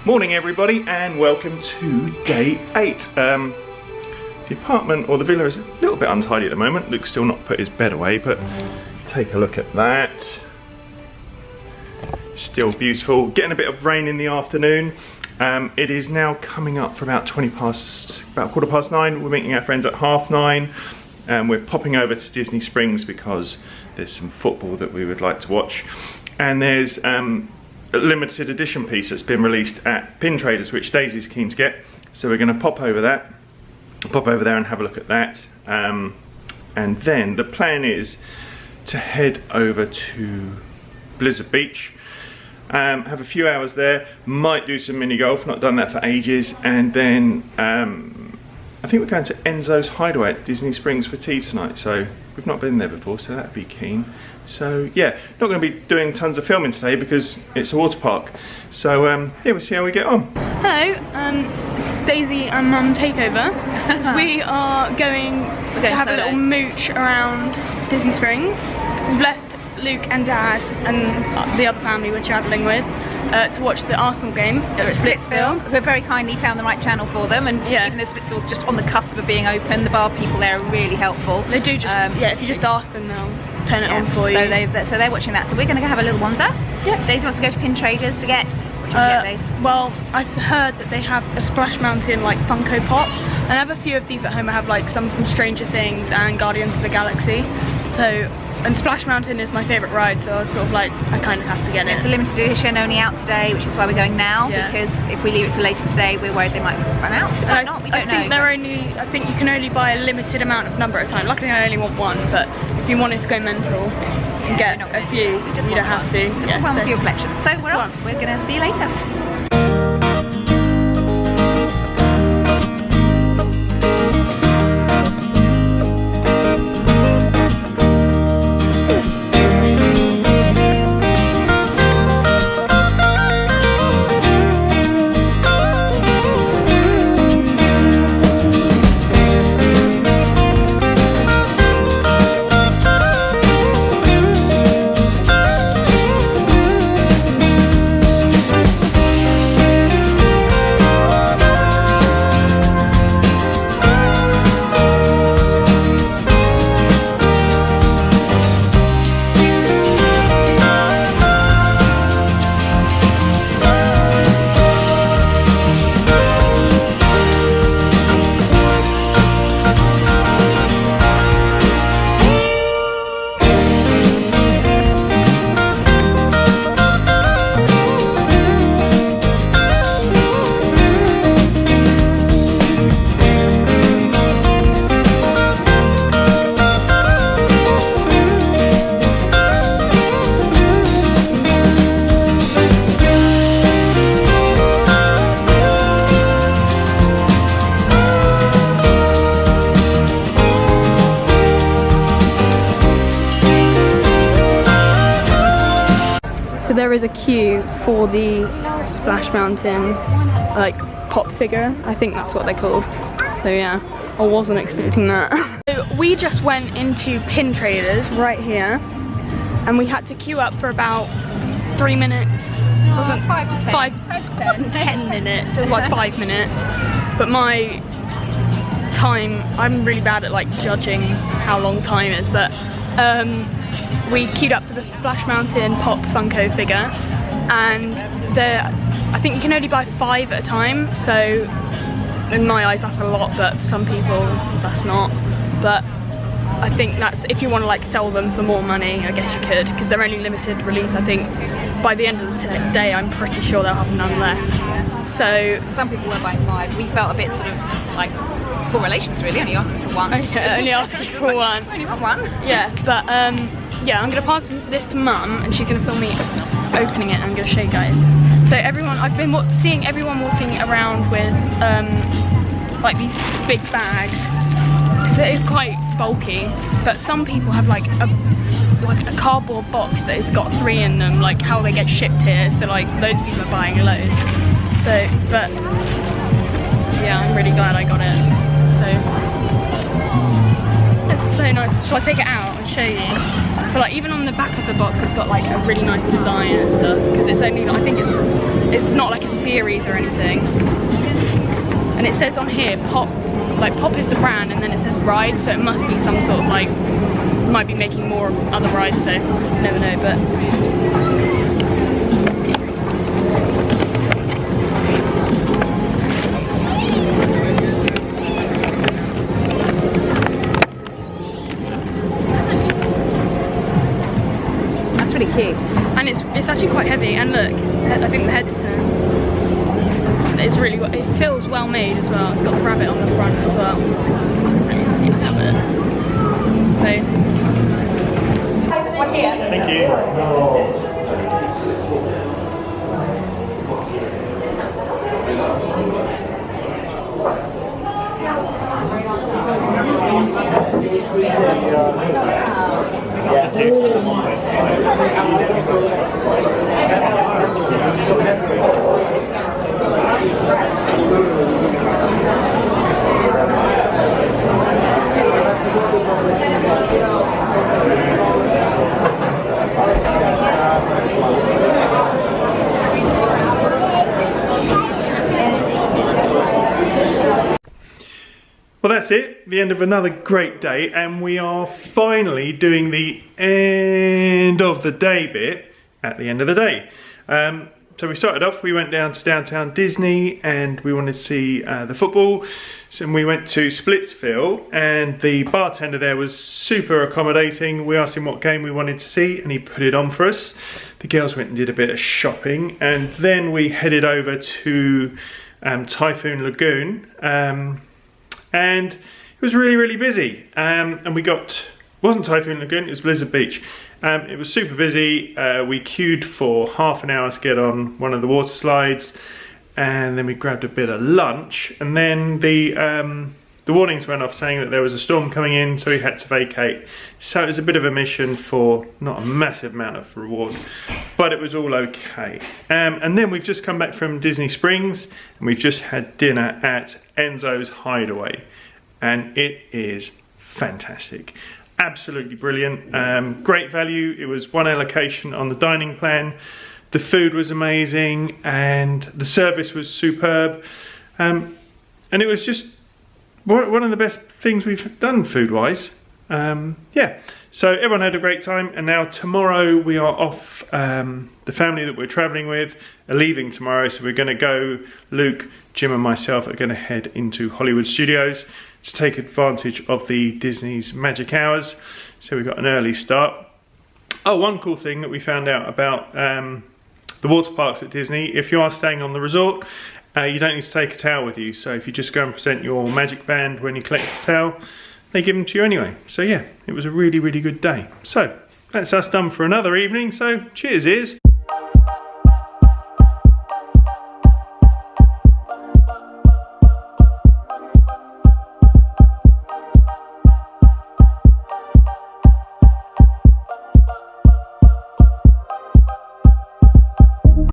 Morning everybody and welcome to day 8. The apartment or the villa is a little bit untidy at the moment. Luke's still not put his bed away, but take a look at that. Still beautiful. Getting a bit of rain in the afternoon. It is now coming up for about about 9:15. We're meeting our friends at 9:30 and we're popping over to Disney Springs because there's some football that we would like to watch. And there's a limited edition piece that's been released at Pin Traders, which Daisy's keen to get. So we're going to pop over there and have a look at that. And then the plan is to head over to Blizzard Beach. Have a few hours there, might do some mini golf, not done that for ages, and then I think we're going to Enzo's Hideaway at Disney Springs for tea tonight, so we've not been there before, so that'd be keen. So yeah, not going to be doing tons of filming today because it's a water park, so yeah, we'll see how we get on. Hello, it's Daisy and Mum Takeover. We are going to have a little mooch around Disney Springs. We've left Luke and Dad and the other family we're travelling with to watch the Arsenal game at Splitsville. We very kindly found the right channel for them, and even though Splitsville just on the cusp of being open, the bar people there are really helpful. They do just, yeah, if you just ask them, they'll turn it on for you. So they're watching that, so we're going to go have a little wander. Yeah. Daisy wants to go to Pin Traders to get, well, I've heard that they have a Splash Mountain like Funko Pop, and I have a few of these at home. I have like some from Stranger Things and Guardians of the Galaxy. And Splash Mountain is my favourite ride, so I was sort of like, I kind of have to get it. It's a limited edition, only out today, which is why we're going now, because if we leave it till later today, we're worried they might run out. They might not, we don't know. I think you can only buy a limited amount of number at a time. Luckily I only want one, but if you wanted to go mental and get a few, you don't have to. Just one for your collection. So we're off. We're going to see you later. So there is a queue for the Splash Mountain like pop figure. I think that's what they're called. So yeah, I wasn't expecting that. So we just went into Pin Traders right here, and we had to queue up for about 3 minutes. It wasn't 10 minutes. It was like 5 minutes. But my time, I'm really bad at like judging how long time is, but we queued up for the Splash Mountain Pop Funko figure, and I think you can only buy 5 at a time, so in my eyes that's a lot, but for some people that's not. But I think that's, if you want to like sell them for more money, I guess you could, because they're only limited release. I think by the end of the day I'm pretty sure they'll have none left. So some people were buying 5. We felt a bit sort of like poor relations really, only asking for 1. Okay, only asking for 1. Only want 1. Yeah, but yeah, I'm going to pass this to Mum and she's going to film me opening it, and I'm going to show you guys. So everyone, I've been seeing everyone walking around with like these big bags, because they're quite bulky, but some people have like a cardboard box that has got 3 in them, like how they get shipped here, so like those people are buying loads. So, but yeah, I'm really glad I got it. So it's so nice. Shall I take it out and show you? So like even on the back of the box it's got like a really nice design and stuff, because it's only, I think it's it's not like a series or anything. And it says on here, Pop is the brand, and then it says ride, so it must be some sort of like, might be making more of other rides, so never know, but. That's really cute. And it's actually quite heavy, and look, I think the head's turned. It's really, it feels well made as well. It's got the rabbit on the front as well. Really happy with it. Thank you. Well, that's it, the end of another great day, and we are finally doing the end of the day bit at the end of the day. So we started off, we went down to downtown Disney and we wanted to see the football. So we went to Splitsville, and the bartender there was super accommodating. We asked him what game we wanted to see and he put it on for us. The girls went and did a bit of shopping, and then we headed over to Typhoon Lagoon. And it was really busy, and we got, wasn't Typhoon Lagoon, it was Blizzard Beach. It was super busy. We queued for half an hour to get on one of the water slides, and then we grabbed a bit of lunch, and then the warnings went off saying that there was a storm coming in, so we had to vacate. So it was a bit of a mission for not a massive amount of reward, but it was all okay. And then we've just come back from Disney Springs, and we've just had dinner at Enzo's Hideaway, and it is fantastic. Absolutely brilliant. Great value. It was one allocation on the dining plan. The food was amazing, and the service was superb. And it was just one of the best things we've done food-wise. Yeah, so everyone had a great time, and now tomorrow we are off. The family that we're traveling with are leaving tomorrow, so we're going to go, Luke, Jim and myself are going to head into Hollywood Studios to take advantage of the Disney's Magic Hours. So we've got an early start. Oh, one cool thing that we found out about the water parks at Disney, if you are staying on the resort, you don't need to take a towel with you. So if you just go and present your magic band when you collect a towel, they give them to you anyway. So yeah, it was a really good day. So that's us done for another evening. So cheers, ears.